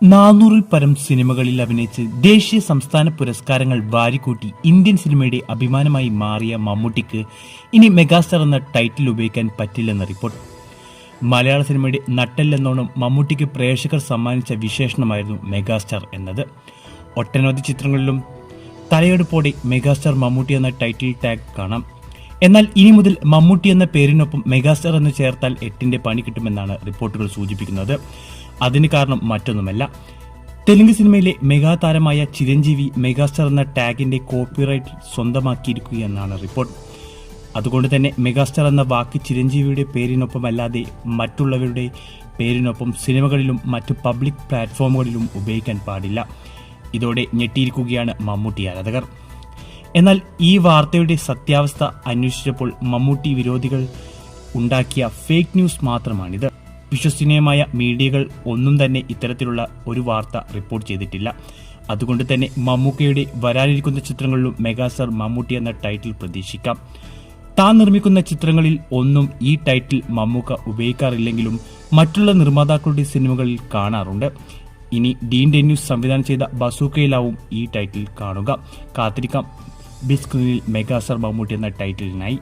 400-ൽ പരം സിനിമകളിൽ അഭിനയിച്ച് ദേശീയ സംസ്ഥാന പുരസ്കാരങ്ങൾ വാരിക്കൂട്ടി ഇന്ത്യൻ സിനിമയുടെ അഭിമാനമായി മാറിയ മമ്മൂട്ടിക്ക് ഇനി മെഗാസ്റ്റാർ എന്ന ടൈറ്റിൽ ഉപയോഗിക്കാൻ പറ്റില്ലെന്ന റിപ്പോർട്ട്. മലയാള സിനിമയുടെ നട്ടെല്ലെന്നോണം മമ്മൂട്ടിക്ക് പ്രേക്ഷകർ സമ്മാനിച്ച വിശേഷണമായിരുന്നു മെഗാസ്റ്റാർ എന്നത്. ഒട്ടനവധി ചിത്രങ്ങളിലും തലയെടുപ്പോടെ മെഗാസ്റ്റാർ മമ്മൂട്ടി എന്ന ടൈറ്റിൽ ടാഗ് കാണാം. എന്നാൽ ഇനി മുതൽ മമ്മൂട്ടി എന്ന പേരിനൊപ്പം മെഗാസ്റ്റാർ എന്ന് ചേർത്താൽ 8ന്റെ പണി കിട്ടുമെന്നാണ് റിപ്പോർട്ടുകൾ സൂചിപ്പിക്കുന്നത്. അതിന് കാരണം മറ്റൊന്നുമല്ല, തെലുങ്ക് സിനിമയിലെ മെഗാ താരമായ ചിരഞ്ജീവി മെഗാസ്റ്റാർ എന്ന ടാഗിന്റെ കോപ്പിറൈറ്റ് സ്വന്തമാക്കിയിരിക്കുകയെന്നാണ് റിപ്പോർട്ട്. അതുകൊണ്ട് തന്നെ മെഗാസ്റ്റാർ എന്ന വാക്ക് ചിരഞ്ജീവിയുടെ പേരിനൊപ്പമല്ലാതെ മറ്റുള്ളവരുടെ പേരിനൊപ്പം സിനിമകളിലും മറ്റു പബ്ലിക് പ്ലാറ്റ്ഫോമുകളിലും ഉപയോഗിക്കാൻ പാടില്ല. ഇതോടെ ഞെട്ടിയിരിക്കുകയാണ് മമ്മൂട്ടി ആരാധകർ. എന്നാൽ ഈ വാർത്തയുടെ സത്യാവസ്ഥ അന്വേഷിച്ചപ്പോൾ മമ്മൂട്ടി വിരോധികൾ ഉണ്ടാക്കിയ ഫേക്ക് ന്യൂസ് മാത്രമാണിത്. വിശ്വസനീയമായ മീഡിയകൾ ഒന്നും തന്നെ ഇത്തരത്തിലുള്ള ഒരു വാർത്ത റിപ്പോർട്ട് ചെയ്തിട്ടില്ല. അതുകൊണ്ട് തന്നെ മമ്മൂക്കയുടെ വരാനിരിക്കുന്ന ചിത്രങ്ങളിലും മെഗാസ്റ്റാർ മമ്മൂട്ടി എന്ന ടൈറ്റിൽ പ്രതീക്ഷിക്കാം. താൻ നിർമ്മിക്കുന്ന ചിത്രങ്ങളിൽ ഒന്നും ഈ ടൈറ്റിൽ മമ്മൂക്ക ഉപയോഗിക്കാറില്ലെങ്കിലും മറ്റുള്ള നിർമ്മാതാക്കളുടെ സിനിമകളിൽ കാണാറുണ്ട്. ഇനി ഡീൻ ഡെന്യൂസ് സംവിധാനം ചെയ്ത ബസൂക്കയിലാവും ഈ ടൈറ്റിൽ കാണുക. കാത്തിരിക്കാം ബിഗ് സ്ക്രീനിൽ മെഗാസ്റ്റാർ മമ്മൂട്ടി എന്ന ടൈറ്റിലിനായി.